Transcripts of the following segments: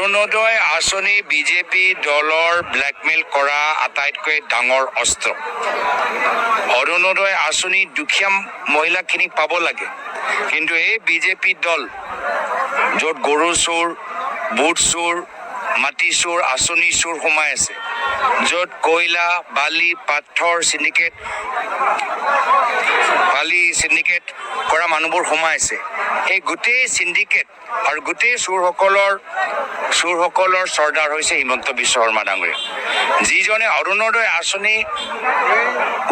অৰুণোদয় আঁচনি বিজেপি দলৰ ব্লেকমেইল কৰা আটাইতকৈ ডাঙৰ অস্ত্ৰ। অৰুণোদয় আঁচনি দুখীয়া মহিলাখিনিক পাব লাগে, কিন্তু এই বিজেপি দল য'ত গৰু চোৰ, বুট চোৰ, মাটি চোৰ, আঁচনি চোৰ সোমাই আছে, য'ত কয়লা, বালি, পাথৰ চিণ্ডিকেট কৰা মানুহবোৰ সোমাই আছে, এই গোটেই চিণ্ডিকেট আৰু গোটেই চোৰসকলৰ চৰ্দাৰ হৈছে হিমন্ত বিশ্ব শৰ্মা ডাঙৰীয়া, যিজনে অৰুণোদয় আঁচনি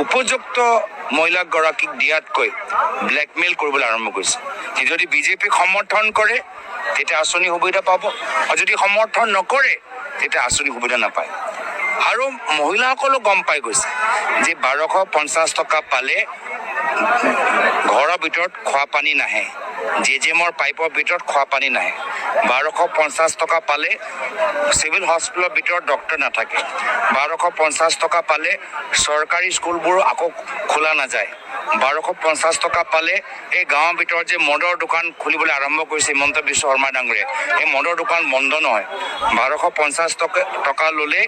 উপযুক্ত মহিলাগৰাকীক দিয়াতকৈ ব্লেকমেইল কৰিবলৈ আৰম্ভ কৰিছে। সি যদি বিজেপিক সমৰ্থন কৰে তেতিয়া আঁচনি সুবিধা পাব, আৰু যদি সমৰ্থন নকৰে তেতিয়া আঁচনি সুবিধা নাপায়। আৰু মহিলাসকলো গম পাই গৈছে যে 1250 টকা পালে ঘৰৰ ভিতৰত খোৱা পানী নাহে, জেজেমৰ পাইপৰ ভিতৰত খোৱা পানী নাহে। 1250 টকা পালে চিভিল হস্পিটেলৰ ভিতৰত ডক্টৰ নাথাকে। 1250 টকা পালে চৰকাৰী স্কুলবোৰ আকৌ খোলা নাযায়। 1250 টকা পালে এই গাঁৱৰ ভিতৰত যে মদৰ দোকান খুলিবলৈ আৰম্ভ কৰিছে হিমন্ত বিশ্ব শৰ্মা ডাঙৰীয়াই, এই মদৰ দোকান বন্ধ নহয়। 1250 টকা ল'লে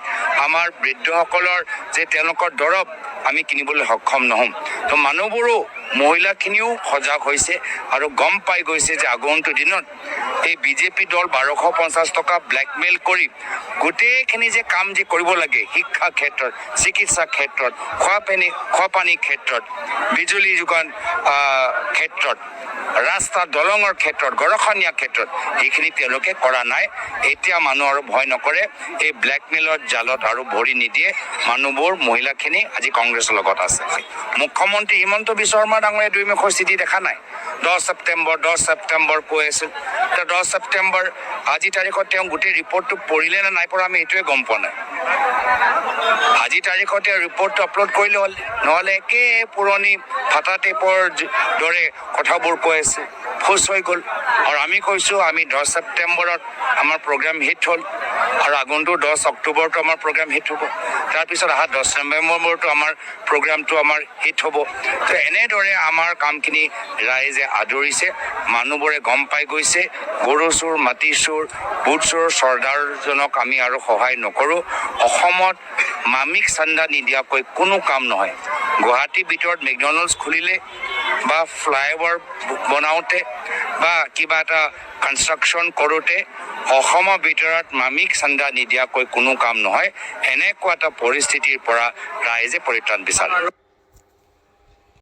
আমাৰ বৃদ্ধসকলৰ যে তেওঁলোকৰ দৰৱ আমি কিনিবলৈ সক্ষম নহ'ম। তো মানুহবোৰো, মহিলাখিনিও সজাগ হৈছে আৰু গম পাই গৈছে যে আগন্তুক দিনত এই বিজেপি দল 1250 টকা ব্লেকমেইল কৰি গোটেইখিনি যে কাম যে কৰিব লাগে, শিক্ষা ক্ষেত্ৰত, চিকিৎসা ক্ষেত্ৰত, খোৱা পানীৰ ক্ষেত্ৰত, বিজুলী যোগান ক্ষেত্ৰত, ৰাস্তা দলঙৰ ক্ষেত্ৰত, গৰখনীয়া ক্ষেত্ৰত, সেইখিনি তেওঁলোকে কৰা নাই। এতিয়া মানুহ আৰু ভয় নকৰে, এই ব্লেকমেইলৰ জালত আৰু ভৰি নিদিয়ে। মানুহবোৰ, মহিলাখিনি আজি কংগ্ৰেছৰ লগত আছে। মুখ্যমন্ত্ৰী হিমন্ত বিশ্ব শৰ্মা ডাঙৰীয়াই দুইমুখৰ স্থিতি দেখা নাই। 10 ছেপ্টেম্বৰ কৈ আছিল। 10 ছেপ্টেম্বৰ আজি তাৰিখত তেওঁ গোটেই ৰিপৰ্টটো পঢ়িলে নে নাই পঢ়া আমি এইটোৱে গম পোৱা নাই। আজি তাৰিখত তেওঁ ৰিপৰ্টটো আপলোড কৰিলে হ'ল, নহ'লে একে পুৰণি ফাটা টেপৰ দৰে কথাবোৰ কৈ আছে, ফুচ হৈ গ'ল। আৰু আমি কৈছোঁ আমি 10 ছেপ্টেম্বৰত আমাৰ প্ৰগ্ৰাম হিট হ'ল, আৰু আগন্তুক 10 অক্টোবৰতো আমাৰ প্ৰগ্ৰাম হিট হ'ব, তাৰপিছত 10 নৱেম্বৰতো আমাৰ প্ৰগ্ৰামটো আমাৰ হিট হ'ব। তো এনেদৰে আমাৰ কামখিনি ৰাইজে আদৰিছে, মানুহবোৰে গম পাই গৈছে গৰু চোৰ, মাটি চোৰ, বুট চোৰ চৰ্দাৰজনক আমি আৰু সহায় নকৰোঁ। অসমত মামিক চান্দা নিদিয়াকৈ কোনো কাম নহয়। গুৱাহাটীৰ ভিতৰত মেকডনাল্ডছ খুলিলে বা ফ্লাইঅভাৰ বনাওঁতে বা কিবা এটা কনষ্ট্ৰাকশ্যন কৰোঁতে অসমৰ ভিতৰত মামিক চান্দা নিদিয়াকৈ কোনো কাম নহয়। এনেকুৱা এটা পৰিস্থিতিৰ পৰা ৰাইজে পৰিত্ৰাণ বিচাৰে।